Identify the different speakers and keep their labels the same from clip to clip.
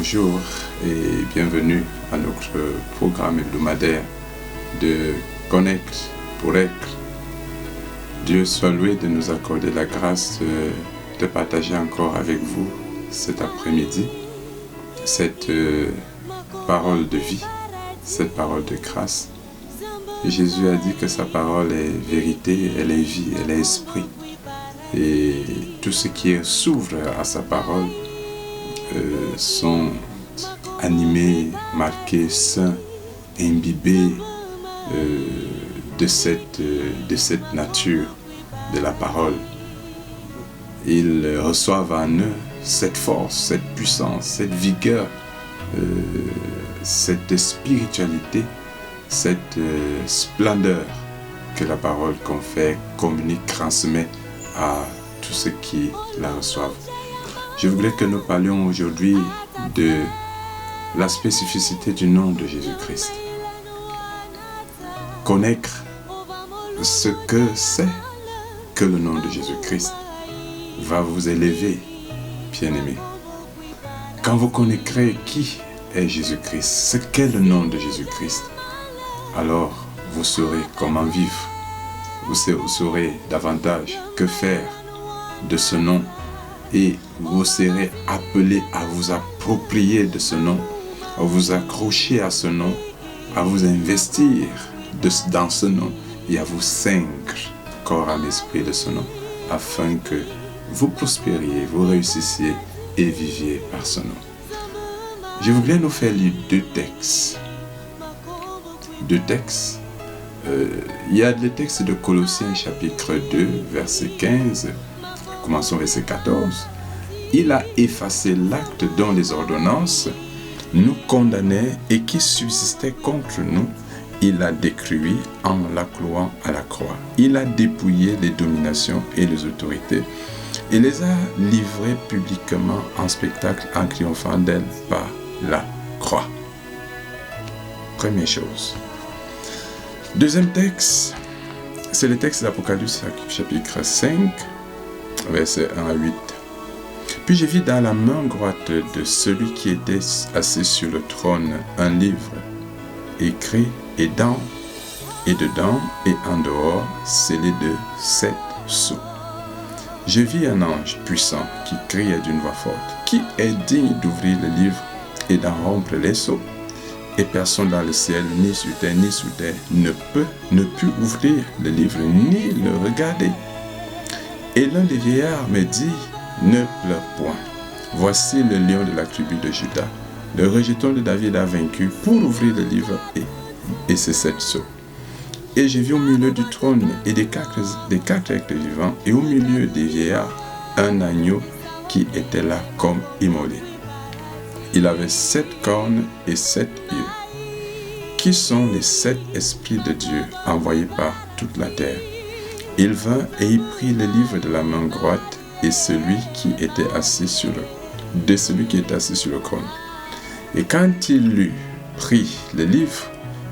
Speaker 1: bonjour et bienvenue à notre programme hebdomadaire de Connect pour être. Dieu soit loué de nous accorder la grâce de partager encore avec vous cet après-midi cette parole de vie, cette parole de grâce. Jésus a dit que sa parole est vérité, elle est vie, elle est esprit. Et tout ce qui s'ouvre à sa parole sont animés, marqués, saints, imbibés de cette nature de la parole. Ils reçoivent en eux cette force, cette puissance, cette vigueur, cette spiritualité, cette splendeur que la parole confère, communique, transmet à tous ceux qui la reçoivent. Je voudrais que nous parlions aujourd'hui de la spécificité du nom de Jésus-Christ. Connaître ce que c'est que le nom de Jésus-Christ va vous élever, bien-aimés. Quand vous connaîtrez qui est Jésus-Christ, ce qu'est le nom de Jésus-Christ, alors vous saurez comment vivre. Vous saurez davantage que faire de ce nom et vous serez appelé à vous approprier de ce nom, à vous accrocher à ce nom, à vous investir dans ce nom et à vous ceindre corps, âme, esprit de ce nom afin que vous prospériez, vous réussissiez et viviez par ce nom. Je voudrais nous faire lire deux textes. Il y a le texte de Colossiens chapitre 2, verset 15, commençons verset 14. Il a effacé l'acte dont les ordonnances nous condamnaient et qui subsistait contre nous. Il l'a détruit en la clouant à la croix. Il a dépouillé les dominations et les autorités et les a livrées publiquement en spectacle en triomphant d'elles par la croix. Première chose. Deuxième texte, c'est le texte d'Apocalypse chapitre 5, verset 1 à 8. Puis j'ai vu dans la main droite de celui qui était assis sur le trône un livre écrit et dedans et en dehors scellé de 7 sceaux. Je vis un ange puissant qui criait d'une voix forte: qui est digne d'ouvrir le livre et d'en rompre les sceaux? Et personne dans le ciel, ni sur terre, ni sous terre, ne put ouvrir le livre, ni le regarder. Et l'un des vieillards me dit: ne pleure point. Voici le lion de la tribu de Juda. Le rejeton de David a vaincu pour ouvrir le livre et ses 7 sceaux. Et j'ai vu au milieu du trône et des quatre êtres vivants, et au milieu des vieillards, un agneau qui était là comme immolé. Il avait 7 cornes et 7 yeux, qui sont les 7 esprits de Dieu envoyés par toute la terre. Il vint et il prit le livre de la main droite et de celui qui était assis sur le trône. Et quand il eut pris le livre,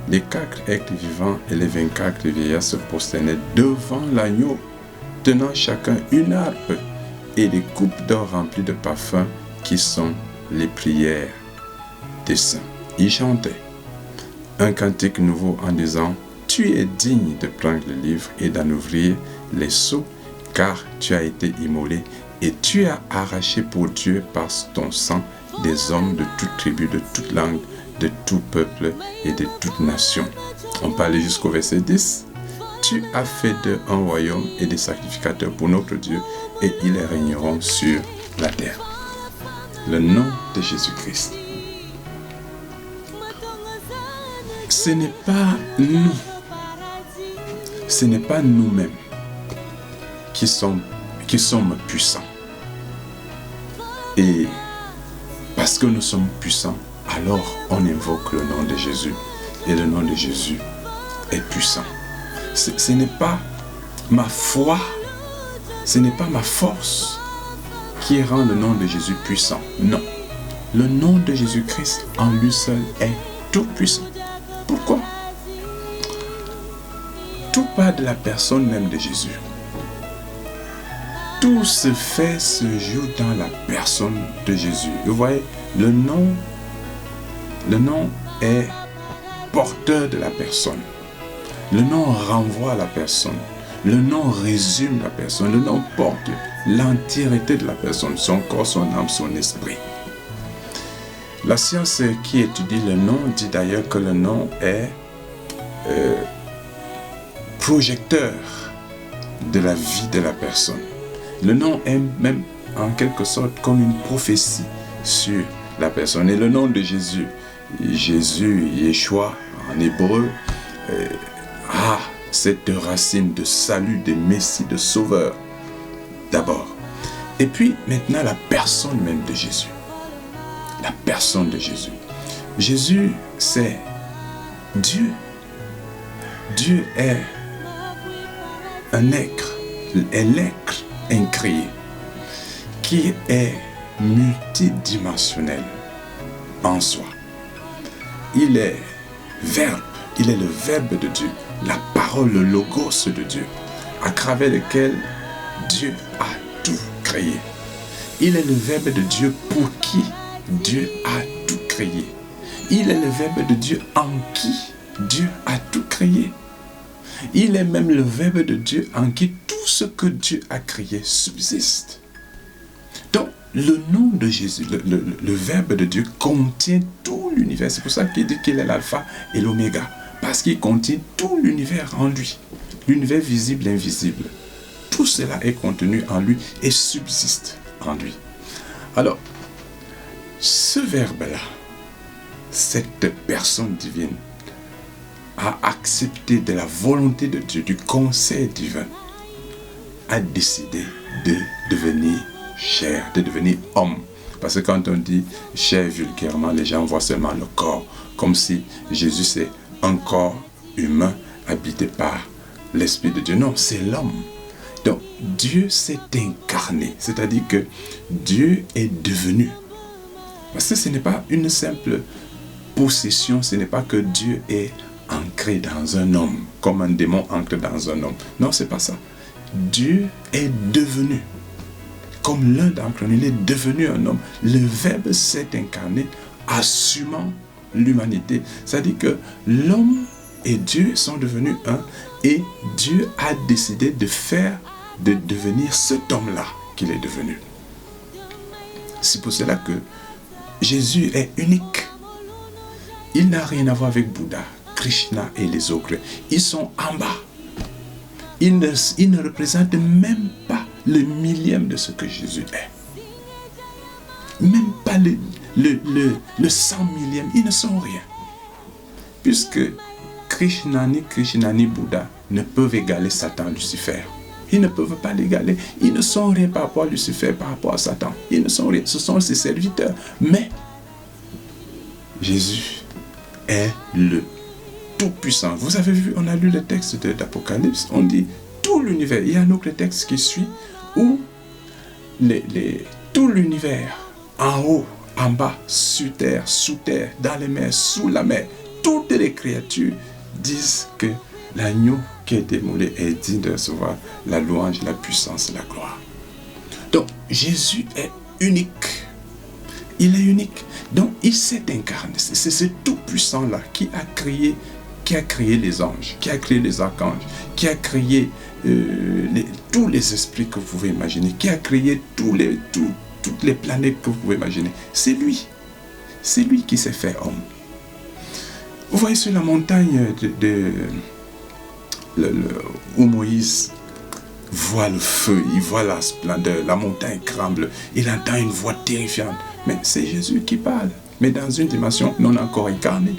Speaker 1: les 4 êtres vivants et les 24 vieillards se prosternaient devant l'agneau, tenant chacun une harpe et des coupes d'or remplies de parfums qui sont les prières des saints. Ils chantaient un cantique nouveau en disant: tu es digne de prendre le livre et d'en ouvrir les sceaux, car tu as été immolé et tu as arraché pour Dieu par ton sang des hommes de toute tribu, de toute langue, de tout peuple et de toute nation. On parlait jusqu'au verset 10. Tu as fait d'eux un royaume et des sacrificateurs pour notre Dieu, et ils régneront sur la terre. Le nom de Jésus-Christ. Ce n'est pas nous. Ce n'est pas nous-mêmes qui sommes puissants. Et parce que nous sommes puissants, alors on invoque le nom de Jésus. Et le nom de Jésus est puissant. Ce n'est pas ma foi, ce n'est pas ma force qui rend le nom de Jésus puissant. Non. Le nom de Jésus-Christ en lui seul est tout puissant. Pourquoi? Tout part de la personne même de Jésus. Tout se joue dans la personne de Jésus. Vous voyez, Le nom est porteur de la personne. Le nom renvoie à la personne. Le nom résume la personne. Le nom porte l'entièreté de la personne, son corps, son âme, son esprit. La science qui étudie le nom dit d'ailleurs que le nom est projecteur de la vie de la personne. Le nom est même en quelque sorte comme une prophétie sur la personne. Et le nom de Jésus, Yeshua en hébreu, a cette racine de salut, de messie, de sauveur d'abord. Et puis maintenant la personne même de Jésus. La personne de Jésus. Jésus, c'est Dieu. Dieu est un être, l'être incréé, qui est multidimensionnel en soi. Il est verbe, il est le verbe de Dieu, la parole, le logos de Dieu, à travers lequel Dieu a tout créé. Il est le verbe de Dieu pour qui Dieu a tout créé. Il est le verbe de Dieu en qui Dieu a tout créé. Il est même le verbe de Dieu en qui tout ce que Dieu a créé subsiste. Donc, le nom de Jésus, le verbe de Dieu contient tout l'univers. C'est pour ça qu'il dit qu'il est l'alpha et l'oméga. Parce qu'il contient tout l'univers en lui. L'univers visible et invisible. Tout cela est contenu en lui et subsiste en lui. Alors, ce verbe-là, cette personne divine, a accepté de la volonté de Dieu, du conseil divin, a décidé de devenir chair, de devenir homme. Parce que quand on dit chair vulgairement, les gens voient seulement le corps, comme si Jésus c'est un corps humain habité par l'Esprit de Dieu. Non, c'est l'homme. Donc Dieu s'est incarné, c'est-à-dire que Dieu est devenu. Parce que ce n'est pas une simple possession, ce n'est pas que Dieu est ancré dans un homme, comme un démon ancré dans un homme. Non, c'est pas ça. Dieu est devenu, comme l'un d'entre nous, il est devenu un homme. Le Verbe s'est incarné, assumant l'humanité. C'est-à-dire que l'homme et Dieu sont devenus un, et Dieu a décidé de devenir cet homme-là qu'il est devenu. C'est pour cela que Jésus est unique. Il n'a rien à voir avec Bouddha, Krishna et les autres. Ils sont en bas. Ils ne représentent même pas le millième de ce que Jésus est. Même pas le 100 millième. Ils ne sont rien. Puisque Krishna ni Bouddha ne peuvent égaler Satan, Lucifer. Ils ne peuvent pas l'égaler. Ils ne sont rien par rapport à Lucifer, par rapport à Satan. Ils ne sont rien. Ce sont ses serviteurs. Mais Jésus est le Tout-Puissant. Vous avez vu, on a lu le texte d'Apocalypse. On dit tout l'univers. Il y a un autre texte qui suit où tout l'univers, en haut, en bas, sur terre, sous terre, dans les mers, sous la mer, toutes les créatures disent que l'agneau qui a été moulé est digne de recevoir la louange, la puissance et la gloire. Donc, Jésus est unique. Il est unique. Donc, il s'est incarné. C'est ce tout-puissant-là qui a créé les anges, qui a créé les archanges, qui a créé tous les esprits que vous pouvez imaginer, qui a créé toutes les planètes que vous pouvez imaginer. C'est lui. C'est lui qui s'est fait homme. Vous voyez sur la montagne où Moïse voit le feu, il voit la splendeur, la montagne tremble, il entend une voix terrifiante. Mais c'est Jésus qui parle, mais dans une dimension non encore incarnée.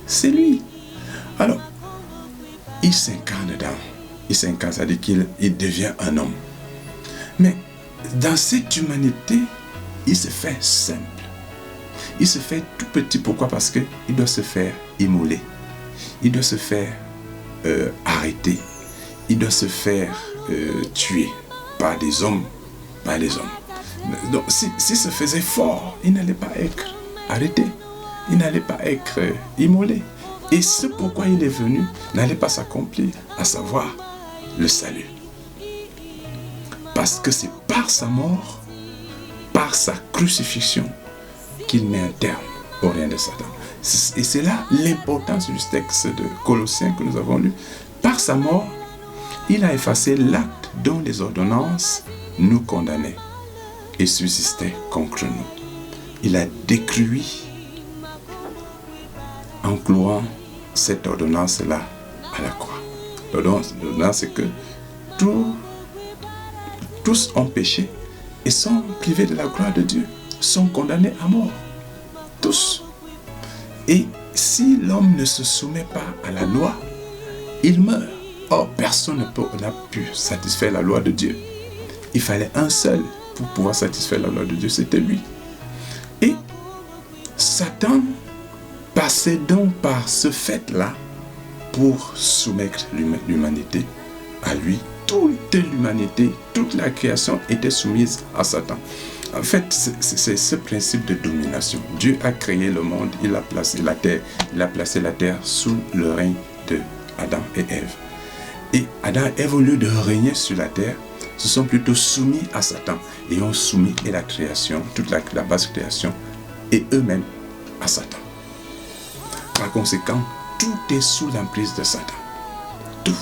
Speaker 1: C'est lui. Alors, il s'incarne, c'est-à-dire qu'il devient un homme. Mais dans cette humanité, il se fait simple. Il se fait tout petit. Pourquoi? Parce qu'il doit se faire immoler. Il doit se faire arrêter. Il doit se faire tuer par des hommes. Donc, s'il se faisait fort, il n'allait pas être arrêté. Il n'allait pas être immolé. Et ce pourquoi il est venu n'allait pas s'accomplir, à savoir le salut. Parce que c'est par sa mort, par sa crucifixion, qu'il met un terme au règne de Satan. Et c'est là l'importance du texte de Colossiens que nous avons lu. Par sa mort, il a effacé l'acte dont les ordonnances nous condamnaient et subsistaient contre nous. Il a détruit en clouant cette ordonnance-là à la croix. L'ordonnance, c'est que tous ont péché et sont privés de la gloire de Dieu, sont condamnés à mort. Tous. Et si l'homme ne se soumet pas à la loi, il meurt. Or, personne n'a pu satisfaire la loi de Dieu. Il fallait un seul pour pouvoir satisfaire la loi de Dieu, c'était lui. Et Satan passait donc par ce fait-là pour soumettre l'humanité à lui. Toute l'humanité, toute la création était soumise à Satan. En fait, c'est ce principe de domination. Dieu a créé le monde, il a placé la terre sous le règne de Adam et Ève. Et Adam et Ève, au lieu de régner sur la terre, se sont plutôt soumis à Satan et ont soumis et la création, toute la basse création, et eux-mêmes à Satan. Par conséquent, tout est sous l'emprise de Satan. Tout.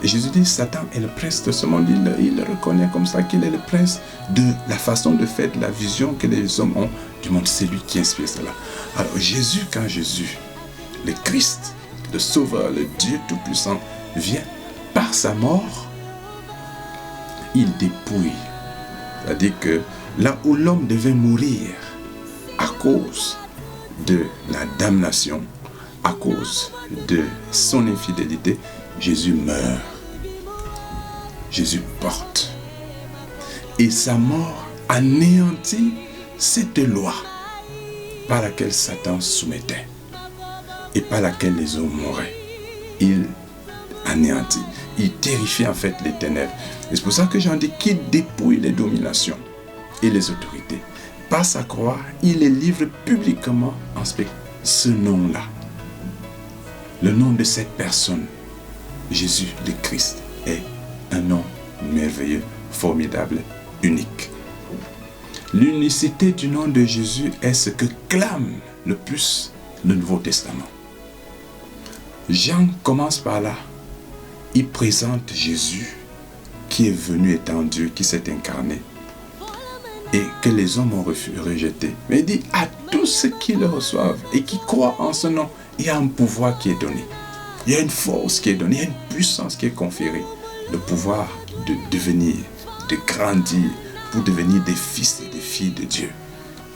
Speaker 1: Et Jésus dit, Satan est le prince de ce monde. Il le reconnaît comme ça, qu'il est le prince de la façon de faire, de la vision que les hommes ont du monde. C'est lui qui inspire cela. Alors quand Jésus, le Christ, le Sauveur, le Dieu Tout-Puissant, vient par sa mort, il dépouille. C'est-à-dire que là où l'homme devait mourir à cause de la damnation, à cause de son infidélité, Jésus meurt. Jésus porte. Et sa mort anéantit cette loi par laquelle Satan soumettait et par laquelle les hommes mouraient. Il anéantit. Il terrifie en fait les ténèbres. Et c'est pour ça que j'en dis qu'il dépouille les dominations et les autorités. Par sa croix, il les livre publiquement en spectacle. Ce nom-là, le nom de cette personne, Jésus le Christ, est un nom merveilleux, formidable, unique. L'unicité du nom de Jésus est ce que clame le plus le Nouveau Testament. Jean commence par là. Il présente Jésus qui est venu étant Dieu, qui s'est incarné et que les hommes ont rejeté. Mais il dit à tous ceux qui le reçoivent et qui croient en ce nom, il y a un pouvoir qui est donné. Il y a une force qui est donnée, il y a une puissance qui est conférée. Le pouvoir de devenir, de grandir, pour devenir des fils et des filles de Dieu.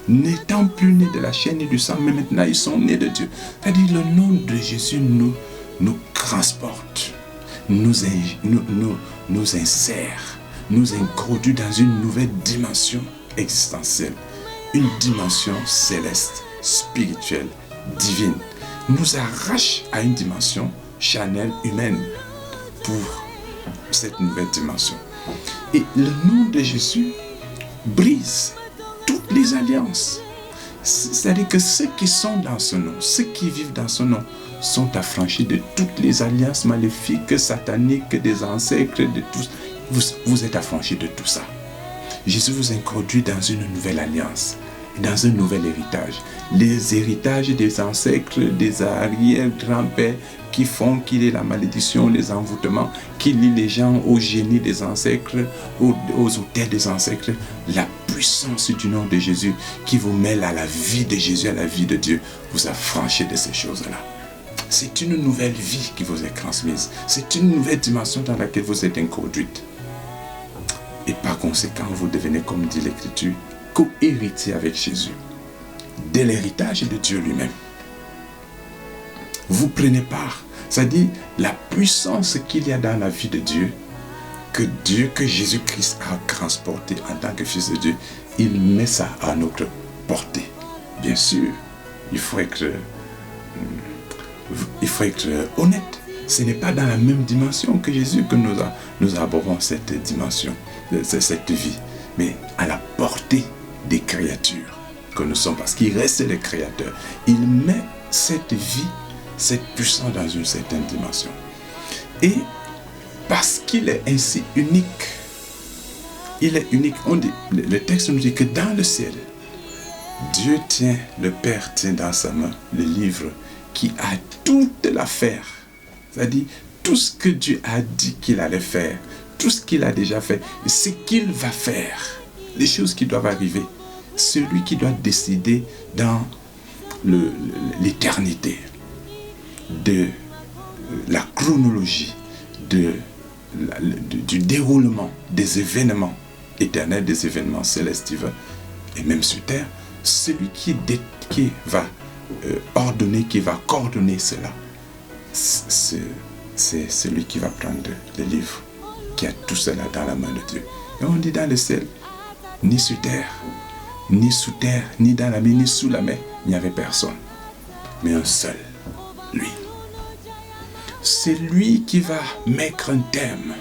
Speaker 1: N'étant plus nés de la chair ni du sang, mais maintenant ils sont nés de Dieu. C'est-à-dire le nom de Jésus nous transporte, nous insère, nous introduit dans une nouvelle dimension existentielle, une dimension céleste, spirituelle, divine. Nous arrache à une dimension charnelle, humaine, pour cette nouvelle dimension. Et le nom de Jésus brise toutes les alliances. C'est-à-dire que ceux qui sont dans ce nom, ceux qui vivent dans ce nom, sont affranchis de toutes les alliances maléfiques, sataniques, des ancêtres, de tous. Vous êtes affranchis de tout ça. Jésus vous introduit dans une nouvelle alliance, dans un nouvel héritage. Les héritages des ancêtres, des arrière-grands-pères qui font qu'il est la malédiction, les envoûtements, qui lient les gens au génie des ancêtres, aux autels des ancêtres. La puissance du nom de Jésus qui vous mêle à la vie de Jésus, à la vie de Dieu, vous affranchit de ces choses-là. C'est une nouvelle vie qui vous est transmise. C'est une nouvelle dimension dans laquelle vous êtes introduite. Et par conséquent, vous devenez, comme dit l'Écriture, co-héritier avec Jésus de l'héritage de Dieu lui-même. Vous prenez part, c'est-à-dire la puissance qu'il y a dans la vie de Dieu, que Jésus-Christ a transporté en tant que Fils de Dieu, il met ça à notre portée. Bien sûr, il faut être honnête. Ce n'est pas dans la même dimension que Jésus que nous abordons cette dimension, cette vie, mais à la portée des créatures que nous sommes, parce qu'il reste le Créateur. Il met cette vie, cette puissance dans une certaine dimension. Et parce qu'il est ainsi unique, il est unique. Le texte nous dit que dans le ciel, Dieu tient, le Père tient dans sa main le livre qui a toute l'affaire. C'est-à-dire, tout ce que Dieu a dit qu'il allait faire, tout ce qu'il a déjà fait, ce qu'il va faire, les choses qui doivent arriver. Celui qui doit décider dans l'éternité de la chronologie, du déroulement des événements éternels, des événements célestes et même sur terre, celui qui va ordonner, qui va coordonner cela, c'est celui qui va prendre le livre, qui a tout cela dans la main de Dieu. Et on dit dans le ciel, ni sur terre, ni sous terre, ni dans la mer, ni sous la mer, il n'y avait personne. Mais un seul, lui. C'est lui qui va mettre un terme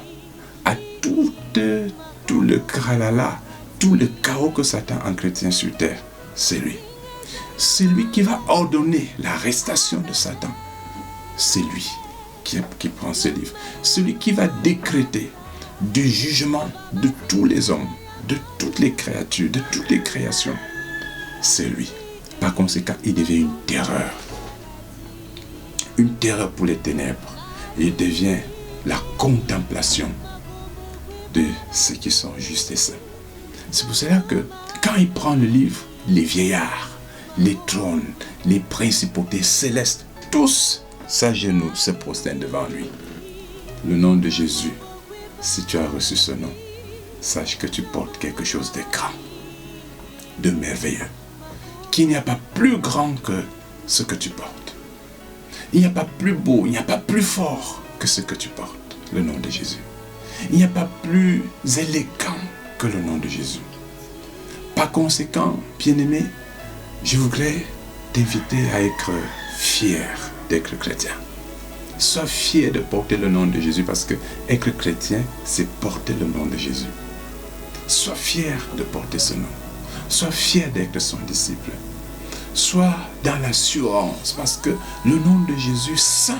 Speaker 1: à tout le kralala, tout le chaos que Satan entretient sur terre. C'est lui. C'est lui qui va ordonner l'arrestation de Satan. C'est lui qui prend ce livre. Celui qui va décréter du jugement de tous les hommes, de toutes les créatures, de toutes les créations. C'est lui. Par conséquent, il devient une terreur. Une terreur pour les ténèbres. Il devient la contemplation de ceux qui sont justes et saints. C'est pour cela que quand il prend le livre, les vieillards, les trônes, les principautés célestes, tous s'agenouillent, se prosternent devant lui. Le nom de Jésus, si tu as reçu ce nom, sache que tu portes quelque chose de grand, de merveilleux, qu'il n'y a pas plus grand que ce que tu portes. Il n'y a pas plus beau, il n'y a pas plus fort que ce que tu portes, le nom de Jésus. Il n'y a pas plus élégant que le nom de Jésus. Par conséquent, bien-aimé, je voudrais t'inviter à être fier d'être chrétien. Sois fier de porter le nom de Jésus parce que être chrétien, c'est porter le nom de Jésus. Sois fier de porter ce nom. Sois fier d'être son disciple. Sois dans l'assurance parce que le nom de Jésus sent,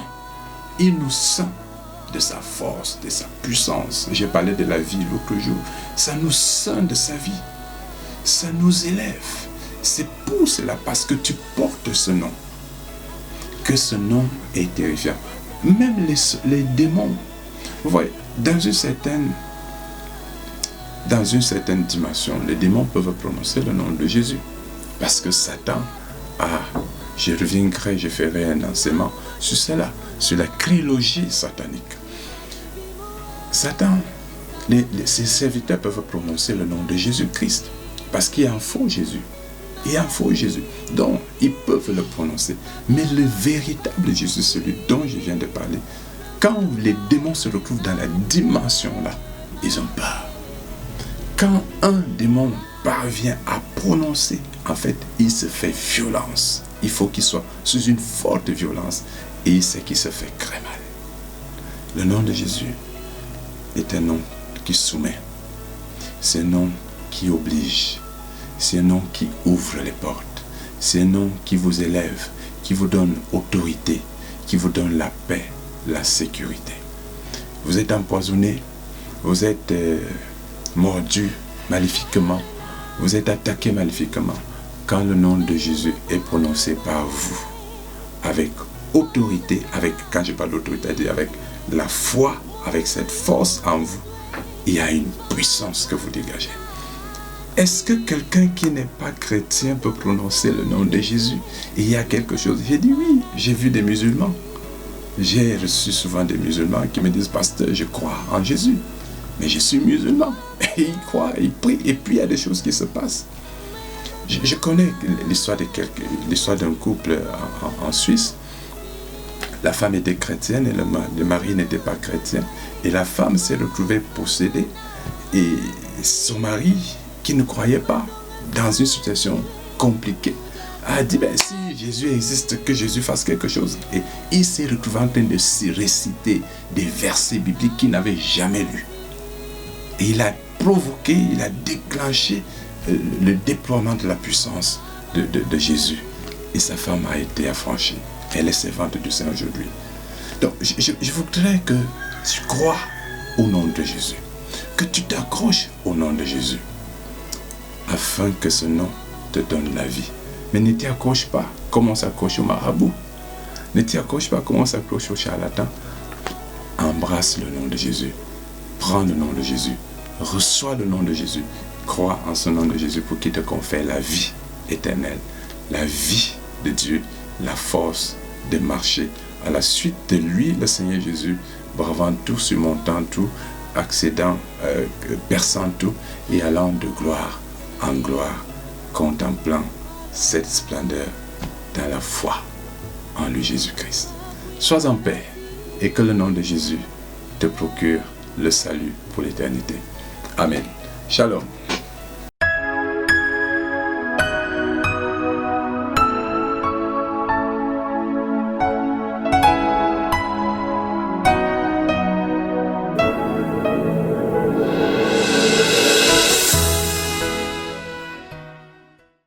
Speaker 1: il nous sent de sa force, de sa puissance. J'ai parlé de la vie l'autre jour. Ça nous sent de sa vie. Ça nous élève. C'est pour cela, parce que tu portes ce nom, que ce nom est terrifiant. Même les démons, vous voyez, dans une certaine dimension, les démons peuvent prononcer le nom de Jésus. Parce que Satan je reviendrai, je ferai un enseignement sur cela, sur la trilogie satanique. Satan, ses serviteurs peuvent prononcer le nom de Jésus-Christ, parce qu'il y a un faux Jésus. Il y a un faux Jésus. Donc, ils peuvent le prononcer. Mais le véritable Jésus, celui dont je viens de parler, quand les démons se retrouvent dans la dimension-là, ils ont peur. Quand un démon parvient à prononcer, en fait, il se fait violence. Il faut qu'il soit sous une forte violence et il sait qu'il se fait très mal. Le nom de Jésus est un nom qui soumet. C'est un nom qui oblige. C'est un nom qui ouvre les portes. C'est un nom qui vous élève, qui vous donne autorité, qui vous donne la paix, la sécurité. Vous êtes empoisonné, vous êtes mordu maléfiquement, vous êtes attaqué maléfiquement. Quand le nom de Jésus est prononcé par vous, avec autorité, quand je parle d'autorité, avec la foi, avec cette force en vous, il y a une puissance que vous dégagez. Est-ce que quelqu'un qui n'est pas chrétien peut prononcer le nom de Jésus? Il y a quelque chose. J'ai dit oui, j'ai vu des musulmans. J'ai reçu souvent des musulmans qui me disent, pasteur, je crois en Jésus. Mais je suis musulman. Et ils croient, ils prient. Et puis il y a des choses qui se passent. Je connais l'histoire d'un couple en Suisse. La femme était chrétienne et le mari n'était pas chrétien. Et la femme s'est retrouvée possédée. Et son mari, qui ne croyait pas, dans une situation compliquée, a dit, si Jésus existe, que Jésus fasse quelque chose. Et il s'est retrouvé en train de s'y réciter des versets bibliques qu'il n'avait jamais lus. Et il a provoqué, il a déclenché le déploiement de la puissance de Jésus. Et sa femme a été affranchie. Elle est servante du Seigneur aujourd'hui. Donc, je voudrais que tu crois au nom de Jésus. Que tu t'accroches au nom de Jésus. Afin que ce nom te donne la vie. Mais ne t'y accroche pas comme on s'accroche au marabout. Ne t'y accroche pas comme on s'accroche au charlatan. Embrasse le nom de Jésus. Prends le nom de Jésus. Reçois le nom de Jésus. Crois en ce nom de Jésus pour qu'il te confère la vie éternelle, la vie de Dieu, la force de marcher à la suite de lui, le Seigneur Jésus, bravant tout, surmontant tout, accédant, perçant tout et allant de gloire en gloire, contemplant cette splendeur dans la foi en lui Jésus-Christ. Sois en paix et que le nom de Jésus te procure le salut pour l'éternité. Amen. Shalom.